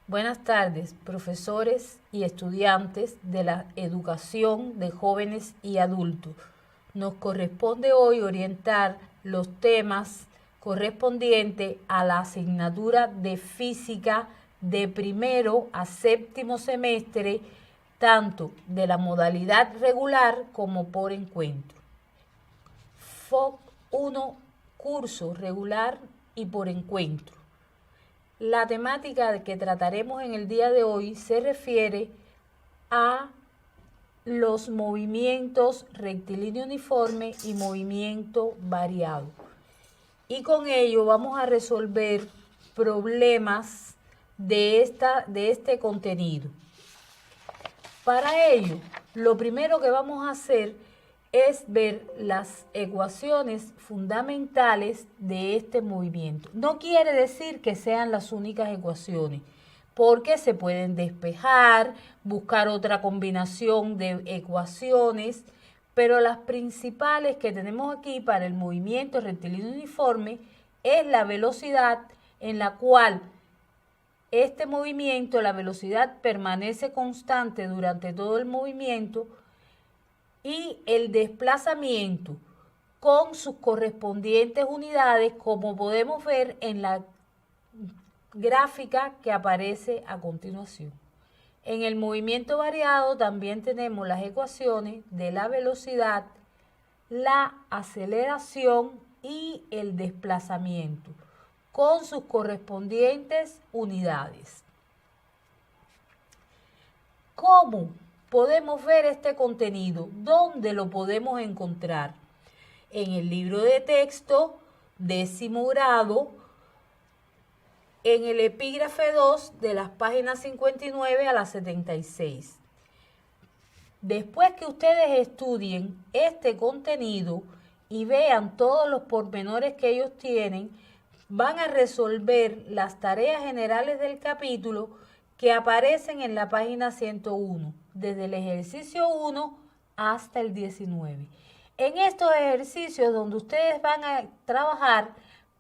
Buenas tardes, profesores y estudiantes de la educación de jóvenes y adultos. Nos corresponde hoy orientar los temas correspondientes a la asignatura de física de primero a séptimo semestre, tanto de la modalidad regular como por encuentro. FOC 1, curso regular y por encuentro. La temática que trataremos en el día de hoy se refiere a los movimientos rectilíneo uniforme y movimiento variado. Y con ello vamos a resolver problemas de este contenido. Para ello, lo primero que vamos a hacer es ver las ecuaciones fundamentales de este movimiento. No quiere decir que sean las únicas ecuaciones, porque se pueden despejar, buscar otra combinación de ecuaciones, pero las principales que tenemos aquí para el movimiento rectilíneo uniforme es la velocidad en la cual este movimiento, la velocidad permanece constante durante todo el movimiento, y el desplazamiento con sus correspondientes unidades, como podemos ver en la gráfica que aparece a continuación. En el movimiento variado también tenemos las ecuaciones de la velocidad, la aceleración y el desplazamiento con sus correspondientes unidades. ¿Cómo podemos ver este contenido? ¿Dónde lo podemos encontrar? En el libro de texto, 10º grado, en el epígrafe 2 de las páginas 59 a las 76. Después que ustedes estudien este contenido y vean todos los pormenores que ellos tienen, van a resolver las tareas generales del capítulo que aparecen en la página 101, desde el ejercicio 1 hasta el 19. En estos ejercicios donde ustedes van a trabajar,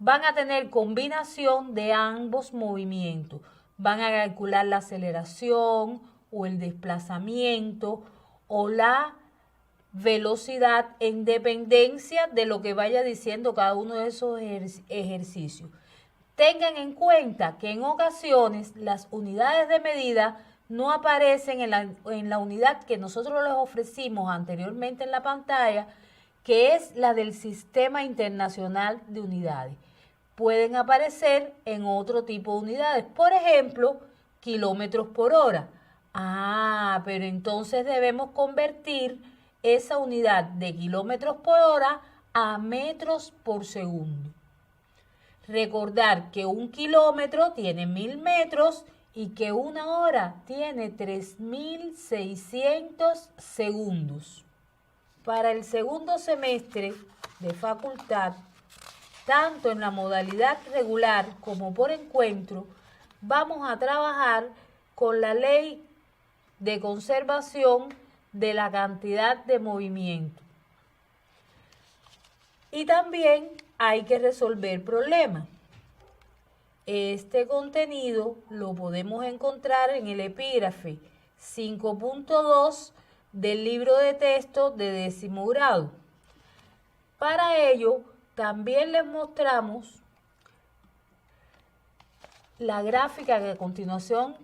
van a tener combinación de ambos movimientos. Van a calcular la aceleración o el desplazamiento o la velocidad en dependencia de lo que vaya diciendo cada uno de esos ejercicios. Tengan en cuenta que en ocasiones las unidades de medida no aparecen en la unidad que nosotros les ofrecimos anteriormente en la pantalla, que es la del Sistema Internacional de Unidades. Pueden aparecer en otro tipo de unidades, por ejemplo, kilómetros por hora. Pero entonces debemos convertir esa unidad de kilómetros por hora a metros por segundo. Recordar que 1 kilómetro tiene 1000 metros y que 1 hora tiene 3600 segundos. Para el segundo semestre de facultad, tanto en la modalidad regular como por encuentro, vamos a trabajar con la ley de conservación de la cantidad de movimiento. Y también hay que resolver problemas. Este contenido lo podemos encontrar en el epígrafe 5.2 del libro de texto de 10º grado. Para ello, también les mostramos la gráfica que a continuación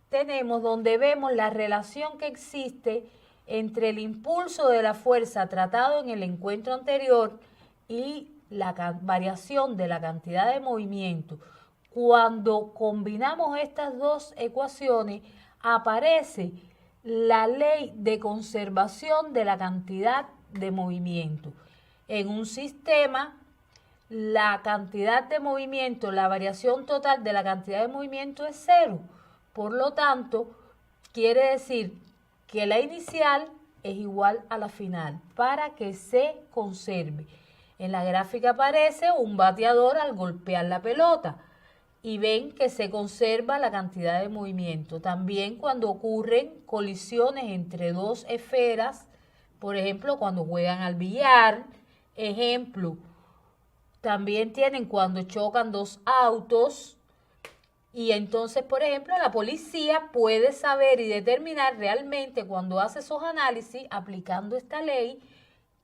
tenemos, donde vemos la relación que existe entre el impulso de la fuerza tratado en el encuentro anterior y la variación de la cantidad de movimiento. Cuando combinamos estas dos ecuaciones, aparece la ley de conservación de la cantidad de movimiento. En un sistema, la cantidad de movimiento, la variación total de la cantidad de movimiento es 0. Por lo tanto, quiere decir que la inicial es igual a la final para que se conserve. En la gráfica aparece un bateador al golpear la pelota y ven que se conserva la cantidad de movimiento. También cuando ocurren colisiones entre dos esferas, por ejemplo, cuando juegan al billar, ejemplo, también tienen cuando chocan dos autos, Y entonces, por ejemplo, la policía puede saber y determinar realmente cuando hace esos análisis, aplicando esta ley,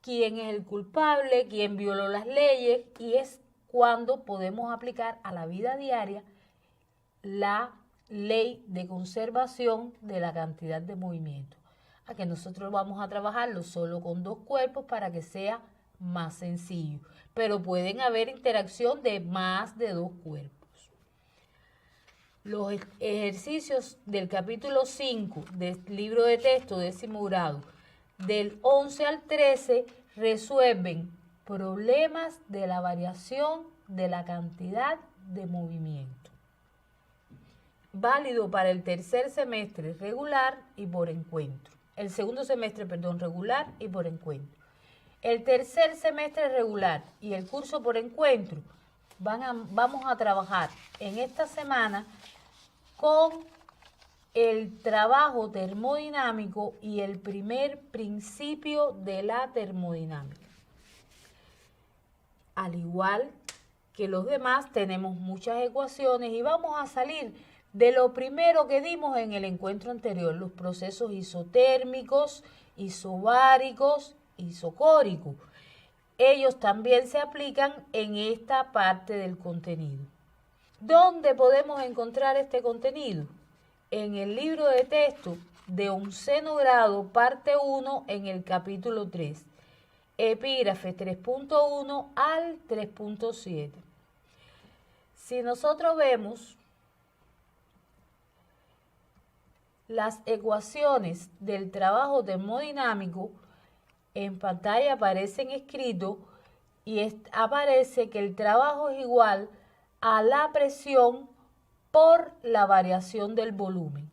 quién es el culpable, quién violó las leyes, y es cuando podemos aplicar a la vida diaria la ley de conservación de la cantidad de movimiento. A que nosotros vamos a trabajarlo solo con 2 cuerpos para que sea más sencillo, pero pueden haber interacción de más de 2 cuerpos. Los ejercicios del capítulo 5 del libro de texto 10º grado, del 11 al 13, resuelven problemas de la variación de la cantidad de movimiento. Válido para el tercer semestre regular y por encuentro. El segundo semestre, perdón, regular y por encuentro. El tercer semestre regular y el curso por encuentro vamos a trabajar en esta semana con el trabajo termodinámico y el primer principio de la termodinámica. Al igual que los demás, tenemos muchas ecuaciones y vamos a salir de lo primero que dimos en el encuentro anterior, los procesos isotérmicos, isobáricos, isocóricos. Ellos también se aplican en esta parte del contenido. ¿Dónde podemos encontrar este contenido? En el libro de texto de 11º grado, parte 1, en el capítulo 3, epígrafe 3.1 al 3.7. Si nosotros vemos las ecuaciones del trabajo termodinámico, en pantalla aparecen escritos y aparece que el trabajo es igual a la presión por la variación del volumen.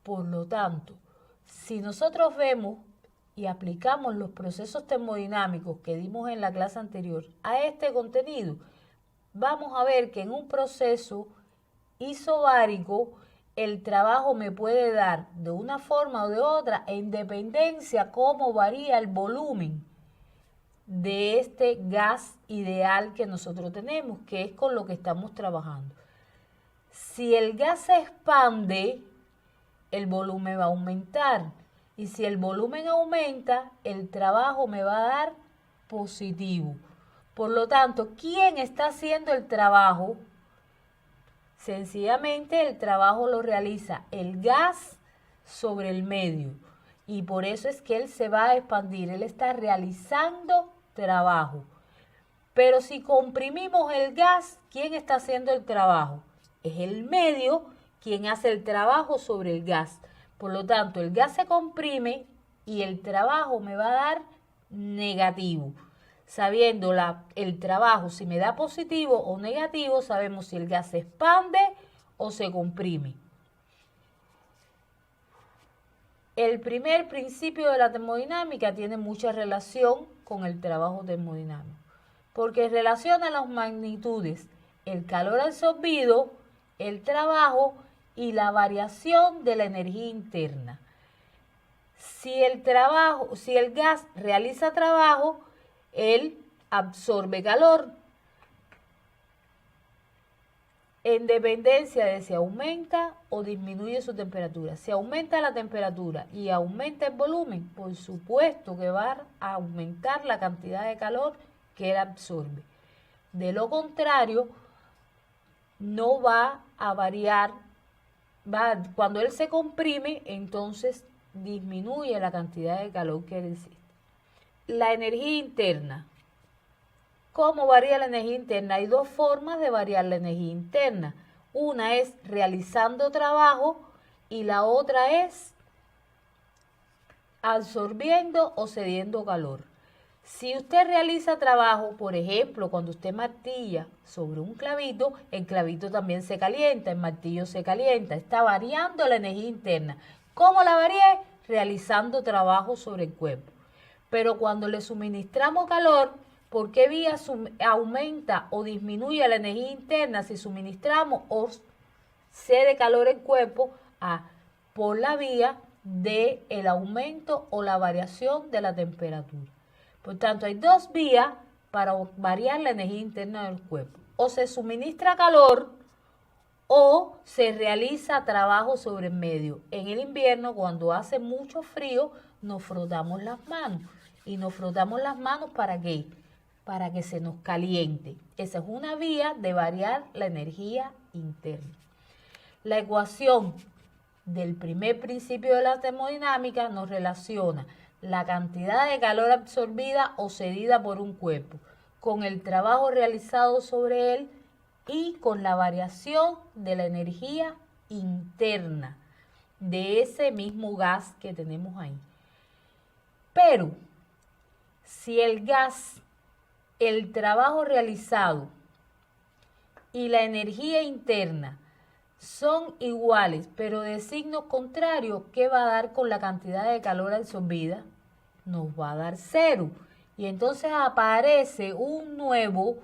Por lo tanto, si nosotros vemos y aplicamos los procesos termodinámicos que dimos en la clase anterior a este contenido, vamos a ver que en un proceso isobárico el trabajo me puede dar de una forma o de otra en dependencia cómo varía el volumen de este gas ideal que nosotros tenemos, que es con lo que estamos trabajando. Si el gas se expande, el volumen va a aumentar. Y si el volumen aumenta, el trabajo me va a dar positivo. Por lo tanto, ¿quién está haciendo el trabajo? Sencillamente el trabajo lo realiza el gas sobre el medio. Y por eso es que él se va a expandir. Él está realizando trabajo. Pero si comprimimos el gas, ¿quién está haciendo el trabajo? Es el medio quien hace el trabajo sobre el gas. Por lo tanto, el gas se comprime y el trabajo me va a dar negativo. Sabiendo el trabajo, si me da positivo o negativo, sabemos si el gas se expande o se comprime. El primer principio de la termodinámica tiene mucha relación con el trabajo termodinámico, porque relaciona las magnitudes, el calor absorbido, el trabajo y la variación de la energía interna. Si el gas realiza trabajo, él absorbe calor en dependencia de si aumenta o disminuye su temperatura. Si aumenta la temperatura y aumenta el volumen, por supuesto que va a aumentar la cantidad de calor que él absorbe. De lo contrario, no va a variar. Cuando él se comprime, entonces disminuye la cantidad de calor que él existe. La energía interna. ¿Cómo varía la energía interna? Hay 2 formas de variar la energía interna. Una es realizando trabajo y la otra es absorbiendo o cediendo calor. Si usted realiza trabajo, por ejemplo, cuando usted martilla sobre un clavito, el clavito también se calienta, el martillo se calienta, está variando la energía interna. ¿Cómo la varié? Realizando trabajo sobre el cuerpo. Pero cuando le suministramos calor, ¿por qué vía aumenta o disminuye la energía interna si suministramos o cede calor el cuerpo? Por la vía del aumento o la variación de la temperatura. Por tanto, hay 2 vías para variar la energía interna del cuerpo. O se suministra calor o se realiza trabajo sobre el medio. En el invierno, cuando hace mucho frío, nos frotamos las manos. ¿Y nos frotamos las manos para qué? Para que se nos caliente. Esa es una vía de variar la energía interna. La ecuación del primer principio de la termodinámica nos relaciona la cantidad de calor absorbida o cedida por un cuerpo con el trabajo realizado sobre él y con la variación de la energía interna de ese mismo gas que tenemos ahí. Pero si el gas, el trabajo realizado y la energía interna son iguales, pero de signo contrario, ¿qué va a dar con la cantidad de calor absorbida? Nos va a dar 0. Y entonces aparece un nuevo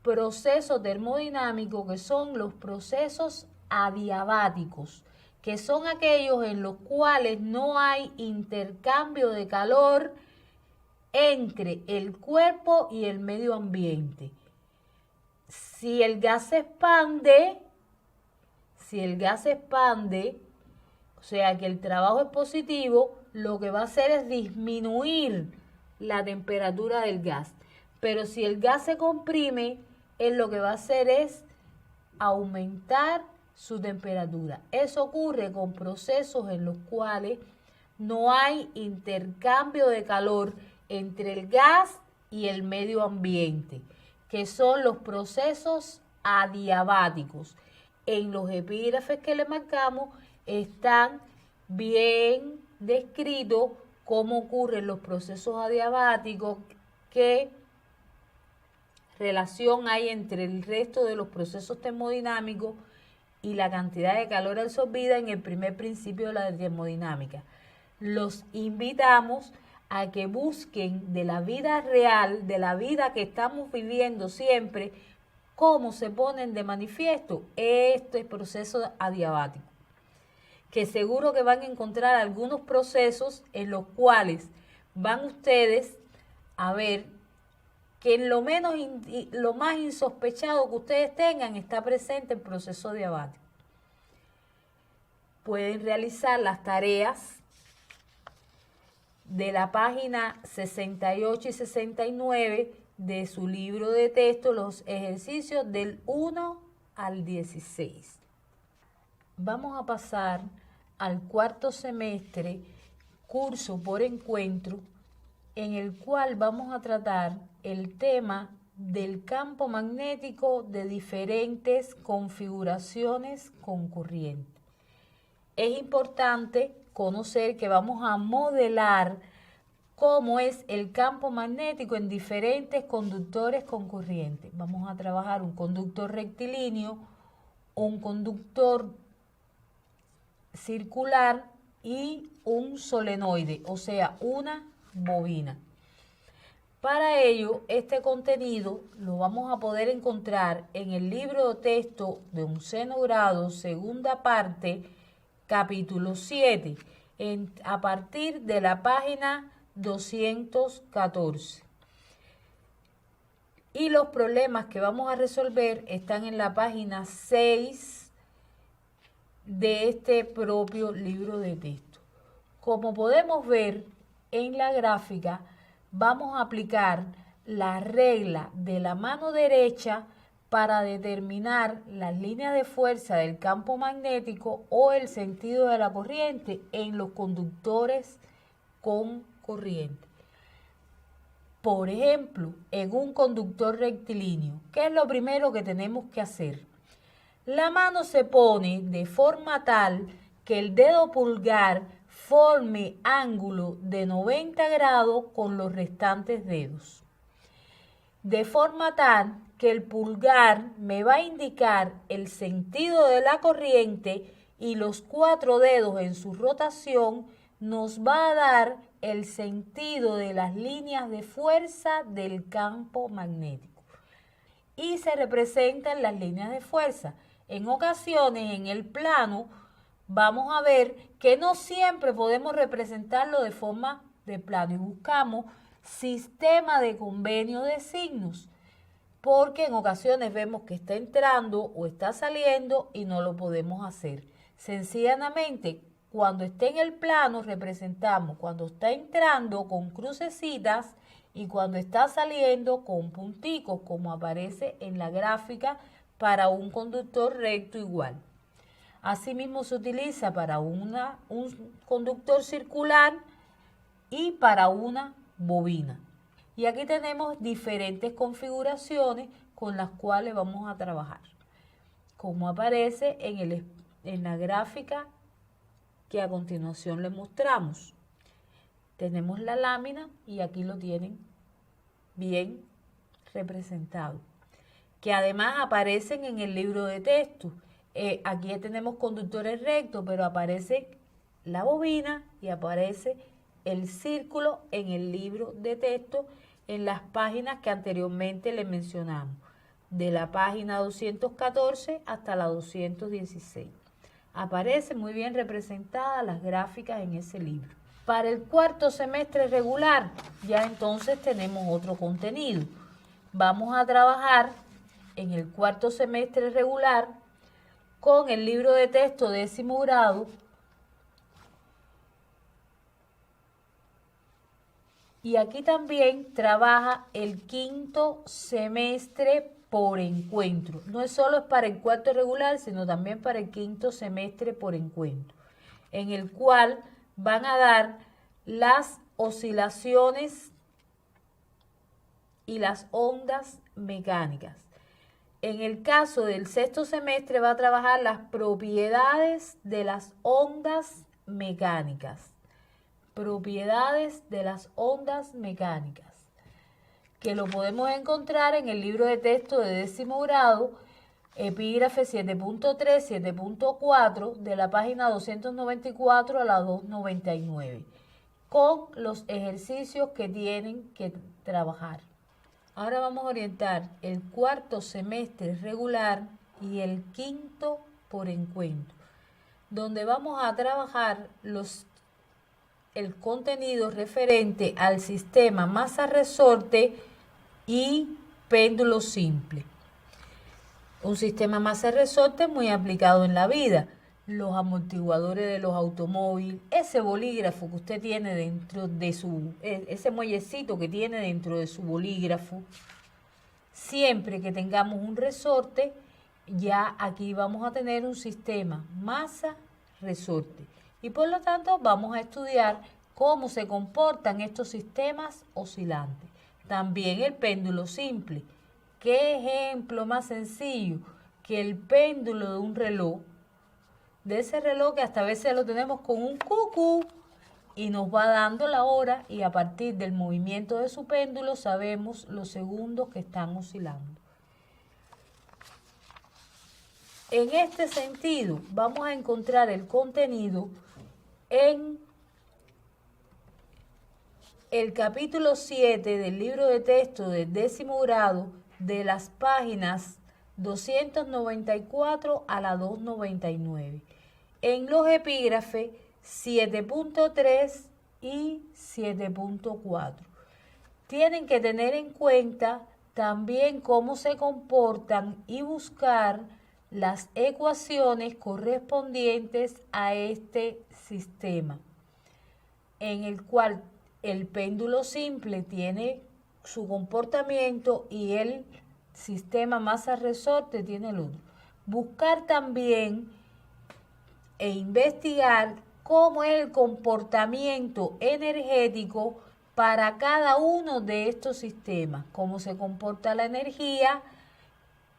proceso termodinámico que son los procesos adiabáticos, que son aquellos en los cuales no hay intercambio de calor entre el cuerpo y el medio ambiente. Si el gas se expande, o sea que el trabajo es positivo, lo que va a hacer es disminuir la temperatura del gas. Pero si el gas se comprime, él lo que va a hacer es aumentar su temperatura. Eso ocurre con procesos en los cuales no hay intercambio de calor entre el gas y el medio ambiente, que son los procesos adiabáticos. En los epígrafes que le marcamos están bien descritos cómo ocurren los procesos adiabáticos, qué relación hay entre el resto de los procesos termodinámicos y la cantidad de calor absorbida en el primer principio de la termodinámica. Los invitamos a que busquen de la vida real, de la vida que estamos viviendo siempre, cómo se ponen de manifiesto este proceso adiabático. Que seguro que van a encontrar algunos procesos en los cuales van ustedes a ver que en lo más insospechado que ustedes tengan está presente el proceso adiabático. Pueden realizar las tareas de la página 68 y 69 de su libro de texto, los ejercicios del 1 al 16. Vamos a pasar al cuarto semestre, curso por encuentro, en el cual vamos a tratar el tema del campo magnético de diferentes configuraciones con corriente. Es importante conocer que vamos a modelar cómo es el campo magnético en diferentes conductores con corriente. Vamos a trabajar un conductor rectilíneo, un conductor circular y un solenoide, o sea, una bobina. Para ello, este contenido lo vamos a poder encontrar en el libro de texto de 11º grado, segunda parte, capítulo 7, a partir de la página 214. Y los problemas que vamos a resolver están en la página 6 de este propio libro de texto. Como podemos ver en la gráfica, vamos a aplicar la regla de la mano derecha para determinar las líneas de fuerza del campo magnético o el sentido de la corriente en los conductores con corriente. Por ejemplo, en un conductor rectilíneo, ¿qué es lo primero que tenemos que hacer? La mano se pone de forma tal que el dedo pulgar forme ángulo de 90 grados con los restantes dedos. De forma tal que el pulgar me va a indicar el sentido de la corriente y los 4 dedos en su rotación nos va a dar el sentido de las líneas de fuerza del campo magnético. Y se representan las líneas de fuerza. En ocasiones, en el plano, vamos a ver que no siempre podemos representarlo de forma de plano y buscamos sistema de convenio de signos. porque en ocasiones vemos que está entrando o está saliendo y no lo podemos hacer. Sencillamente, cuando esté en el plano representamos cuando está entrando con crucecitas y cuando está saliendo con punticos, como aparece en la gráfica para un conductor recto igual. Asimismo se utiliza para un conductor circular y para una bobina. Y aquí tenemos diferentes configuraciones con las cuales vamos a trabajar, como aparece en la gráfica que a continuación les mostramos. Tenemos la lámina y aquí lo tienen bien representado, que además aparecen en el libro de texto. Aquí tenemos conductores rectos, pero aparece la bobina y aparece el círculo en el libro de texto en las páginas que anteriormente les mencionamos, de la página 214 hasta la 216. Aparecen muy bien representadas las gráficas en ese libro. Para el cuarto semestre regular, ya entonces tenemos otro contenido. Vamos a trabajar en el cuarto semestre regular con el libro de texto 10º grado y aquí también trabaja el quinto semestre por encuentro. No es solo para el cuarto regular, sino también para el quinto semestre por encuentro, en el cual van a dar las oscilaciones y las ondas mecánicas. En el caso del sexto semestre va a trabajar las propiedades de las ondas mecánicas. Propiedades de las ondas mecánicas, que lo podemos encontrar en el libro de texto de 10º grado, epígrafe 7.3, 7.4, de la página 294 a la 299, con los ejercicios que tienen que trabajar. Ahora vamos a orientar el cuarto semestre regular y el quinto por encuentro, donde vamos a trabajar el contenido referente al sistema masa-resorte y péndulo simple. Un sistema masa-resorte muy aplicado en la vida. Los amortiguadores de los automóviles, ese bolígrafo que usted tiene dentro de ese muellecito que tiene dentro de su bolígrafo, siempre que tengamos un resorte, ya aquí vamos a tener un sistema masa-resorte. Y por lo tanto vamos a estudiar cómo se comportan estos sistemas oscilantes. También el péndulo simple. ¿Qué ejemplo más sencillo que el péndulo de un reloj? De ese reloj que hasta a veces lo tenemos con un cucú y nos va dando la hora y a partir del movimiento de su péndulo sabemos los segundos que están oscilando. En este sentido vamos a encontrar el contenido en el capítulo 7 del libro de texto del 10º grado, de las páginas 294 a la 299, en los epígrafes 7.3 y 7.4. Tienen que tener en cuenta también cómo se comportan y buscar las ecuaciones correspondientes a este sistema, en el cual el péndulo simple tiene su comportamiento y el sistema masa-resorte tiene el otro. Buscar también e investigar cómo es el comportamiento energético para cada uno de estos sistemas, cómo se comporta la energía,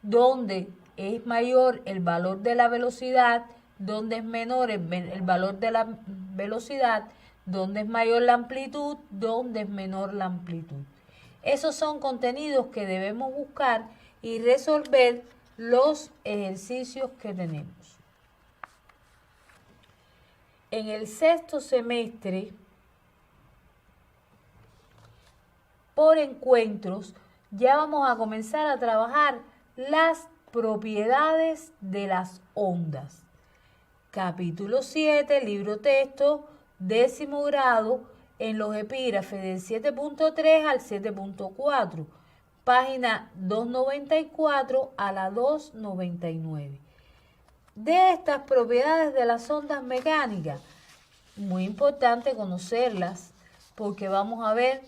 dónde es mayor el valor de la velocidad, dónde es menor el valor de la velocidad, dónde es mayor la amplitud, dónde es menor la amplitud. Esos son contenidos que debemos buscar y resolver los ejercicios que tenemos. En el sexto semestre, por encuentros, ya vamos a comenzar a trabajar las propiedades de las ondas. Capítulo 7, libro texto, 10º grado, en los epígrafes del 7.3 al 7.4. página 294 a la 299. De estas propiedades de las ondas mecánicas, muy importante conocerlas porque vamos a ver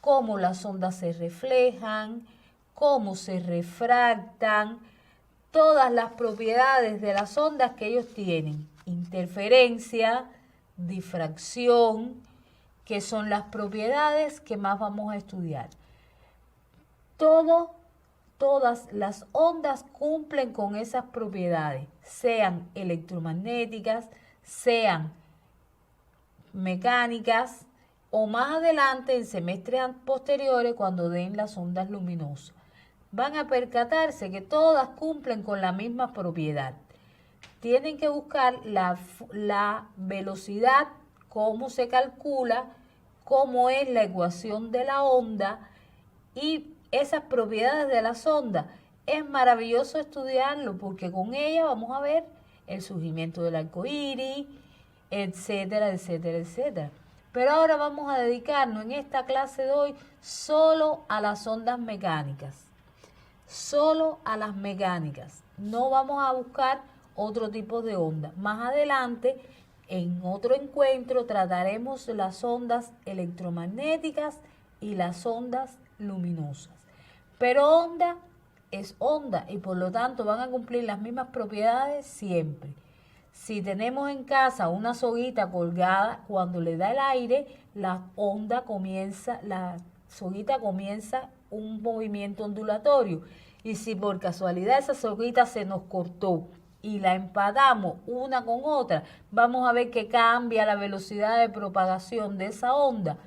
cómo las ondas se reflejan, cómo se refractan, todas las propiedades de las ondas que ellos tienen, interferencia, difracción, que son las propiedades que más vamos a estudiar. Todas las ondas cumplen con esas propiedades, sean electromagnéticas, sean mecánicas, o más adelante en semestres posteriores cuando den las ondas luminosas. Van a percatarse que todas cumplen con la misma propiedad. Tienen que buscar la velocidad, cómo se calcula, cómo es la ecuación de la onda y esas propiedades de las ondas. Es maravilloso estudiarlo porque con ella vamos a ver el surgimiento del arco iris, etcétera, etcétera, etcétera. Pero ahora vamos a dedicarnos en esta clase de hoy solo a las ondas mecánicas. Solo a las mecánicas. No vamos a buscar otro tipo de onda. Más adelante, en otro encuentro, trataremos las ondas electromagnéticas y las ondas luminosas. Pero onda es onda y por lo tanto van a cumplir las mismas propiedades siempre. Si tenemos en casa una soguita colgada, cuando le da el aire, la soguita comienza un movimiento ondulatorio. Y si por casualidad esa soguita se nos cortó y la empatamos una con otra, vamos a ver que cambia la velocidad de propagación de esa onda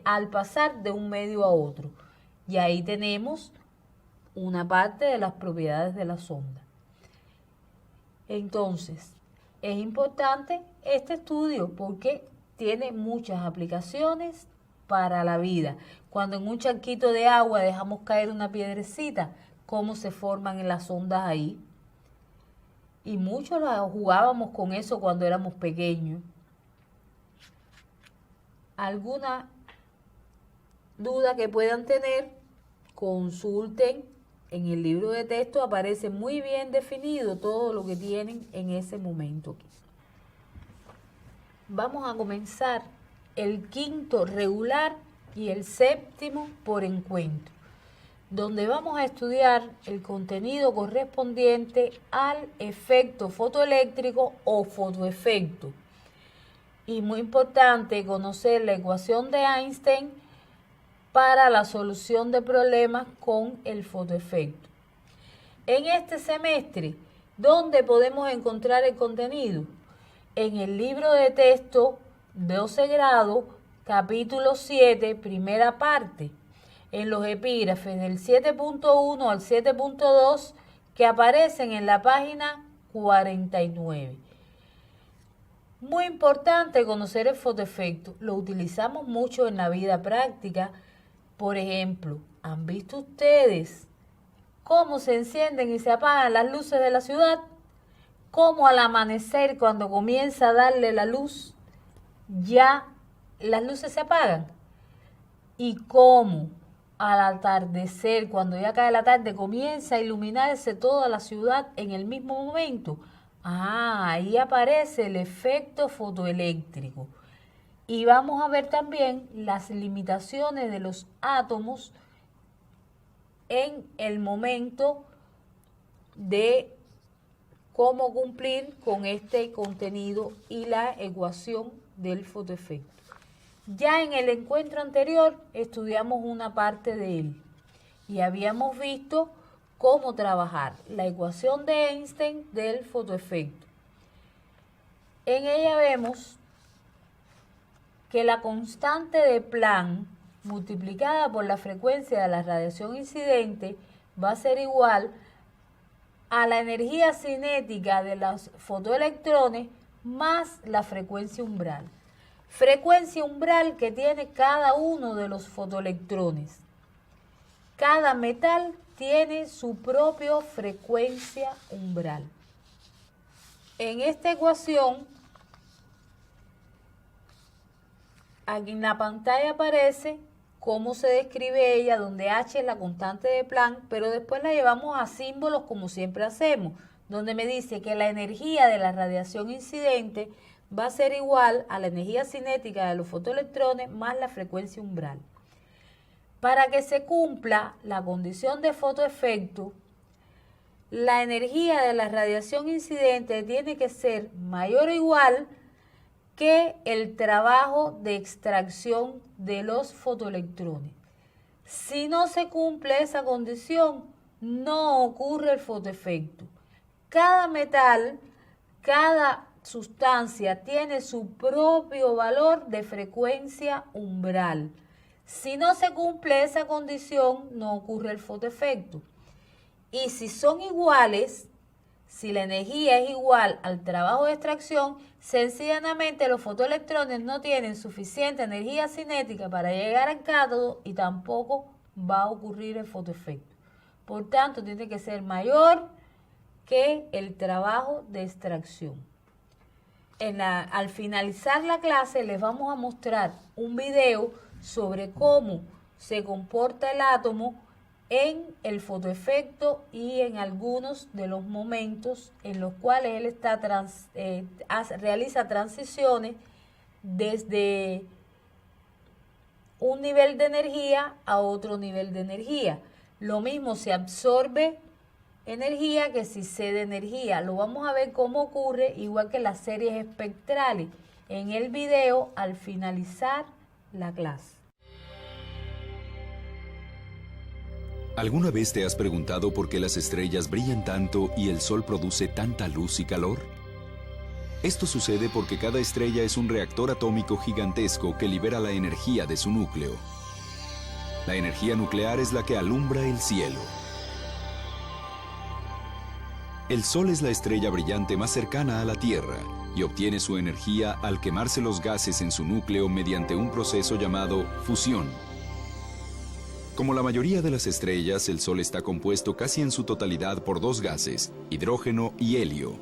al pasar de un medio a otro. Y ahí tenemos una parte de las propiedades de las ondas. Entonces, es importante este estudio porque tiene muchas aplicaciones para la vida. Cuando en un charquito de agua dejamos caer una piedrecita, cómo se forman en las ondas ahí. Y muchos jugábamos con eso cuando éramos pequeños. ¿Alguna duda que puedan tener? Consulten. En el libro de texto aparece muy bien definido todo lo que tienen en ese momento. Vamos a comenzar el quinto regular y el séptimo por encuentro, donde vamos a estudiar el contenido correspondiente al efecto fotoeléctrico o fotoefecto. Y muy importante conocer la ecuación de Einstein para la solución de problemas con el fotoefecto. En este semestre, ¿dónde podemos encontrar el contenido? En el libro de texto 12 grado, capítulo 7, primera parte, en los epígrafes del 7.1 al 7.2 que aparecen en la página 49. Muy importante conocer el fotoefecto. Lo utilizamos mucho en la vida práctica. Por ejemplo, ¿han visto ustedes cómo se encienden y se apagan las luces de la ciudad? Cómo al amanecer, cuando comienza a darle la luz, ya las luces se apagan. Y cómo al atardecer, cuando ya cae la tarde, comienza a iluminarse toda la ciudad en el mismo momento. Ahí aparece el efecto fotoeléctrico. Y vamos a ver también las limitaciones de los átomos en el momento de cómo cumplir con este contenido y la ecuación del fotoefecto. Ya en el encuentro anterior estudiamos una parte de él y habíamos visto cómo trabajar la ecuación de Einstein del fotoefecto. En ella vemos que la constante de Planck multiplicada por la frecuencia de la radiación incidente va a ser igual a la energía cinética de los fotoelectrones más la frecuencia umbral. Frecuencia umbral que tiene cada uno de los fotoelectrones. Cada metal tiene su propia frecuencia umbral. En esta ecuación, aquí en la pantalla aparece cómo se describe ella, donde H es la constante de Planck, pero después la llevamos a símbolos como siempre hacemos, donde me dice que la energía de la radiación incidente va a ser igual a la energía cinética de los fotoelectrones más la frecuencia umbral. Para que se cumpla la condición de fotoefecto, la energía de la radiación incidente tiene que ser mayor o igual que el trabajo de extracción de los fotoelectrones. Si no se cumple esa condición, no ocurre el fotoefecto. Cada metal, cada sustancia tiene su propio valor de frecuencia umbral. Si no se cumple esa condición, no ocurre el fotoefecto. Y si son iguales, si la energía es igual al trabajo de extracción, sencillamente los fotoelectrones no tienen suficiente energía cinética para llegar al cátodo y tampoco va a ocurrir el fotoefecto. Por tanto, tiene que ser mayor que el trabajo de extracción. Al finalizar la clase les vamos a mostrar un video sobre cómo se comporta el átomo en el fotoefecto y en algunos de los momentos en los cuales él está realiza transiciones desde un nivel de energía a otro nivel de energía. Lo mismo se absorbe energía que si cede energía. Lo vamos a ver cómo ocurre, igual que las series espectrales, en el video al finalizar la clase. ¿Alguna vez te has preguntado por qué las estrellas brillan tanto y el Sol produce tanta luz y calor? Esto sucede porque cada estrella es un reactor atómico gigantesco que libera la energía de su núcleo. La energía nuclear es la que alumbra el cielo. El Sol es la estrella brillante más cercana a la Tierra y obtiene su energía al quemarse los gases en su núcleo mediante un proceso llamado fusión. Como la mayoría de las estrellas, el Sol está compuesto casi en su totalidad por dos gases, hidrógeno y helio.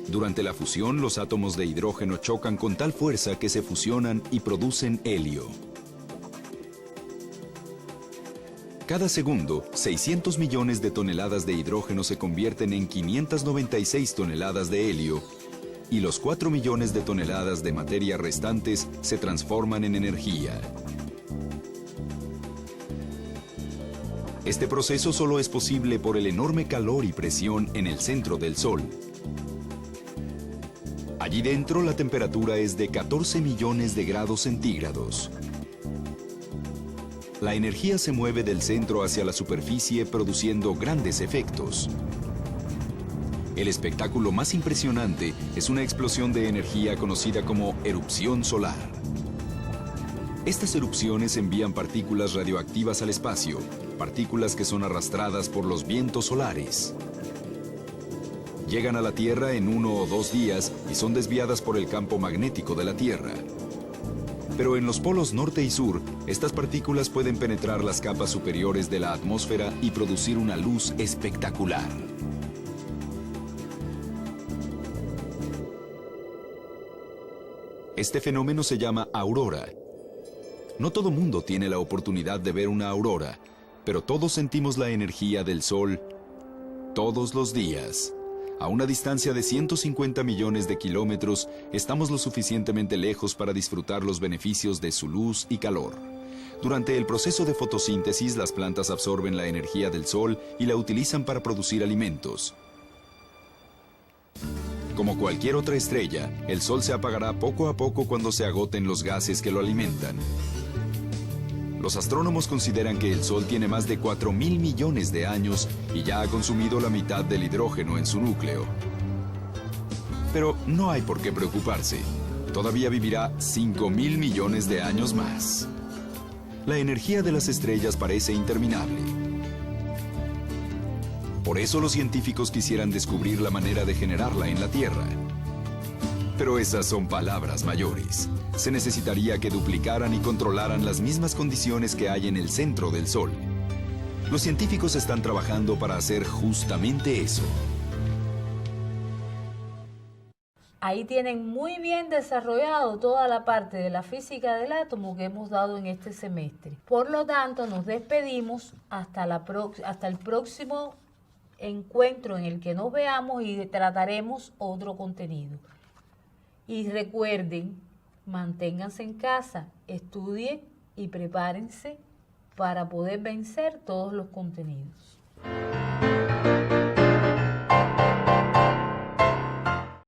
Durante la fusión, los átomos de hidrógeno chocan con tal fuerza que se fusionan y producen helio. Cada segundo, 600 millones de toneladas de hidrógeno se convierten en 596 toneladas de helio, y los 4 millones de toneladas de materia restantes se transforman en energía. Este proceso solo es posible por el enorme calor y presión en el centro del Sol. Allí dentro la temperatura es de 14 millones de grados centígrados. La energía se mueve del centro hacia la superficie produciendo grandes efectos. El espectáculo más impresionante es una explosión de energía conocida como erupción solar. Estas erupciones envían partículas radioactivas al espacio, partículas que son arrastradas por los vientos solares. Llegan a la Tierra en 1 o 2 días y son desviadas por el campo magnético de la Tierra. Pero en los polos norte y sur, estas partículas pueden penetrar las capas superiores de la atmósfera y producir una luz espectacular. Este fenómeno se llama aurora. No todo mundo tiene la oportunidad de ver una aurora, pero todos sentimos la energía del Sol todos los días. A una distancia de 150 millones de kilómetros, estamos lo suficientemente lejos para disfrutar los beneficios de su luz y calor. Durante el proceso de fotosíntesis, las plantas absorben la energía del Sol y la utilizan para producir alimentos. Como cualquier otra estrella, el Sol se apagará poco a poco cuando se agoten los gases que lo alimentan. Los astrónomos consideran que el Sol tiene más de 4.000 millones de años y ya ha consumido la mitad del hidrógeno en su núcleo. Pero no hay por qué preocuparse. Todavía vivirá 5.000 millones de años más. La energía de las estrellas parece interminable. Por eso los científicos quisieran descubrir la manera de generarla en la Tierra. Pero esas son palabras mayores. Se necesitaría que duplicaran y controlaran las mismas condiciones que hay en el centro del Sol. Los científicos están trabajando para hacer justamente eso. Ahí tienen muy bien desarrollado toda la parte de la física del átomo que hemos dado en este semestre. Por lo tanto, nos despedimos hasta el próximo encuentro en el que nos veamos y trataremos otro contenido. Y recuerden, manténganse en casa, estudien y prepárense para poder vencer todos los contenidos.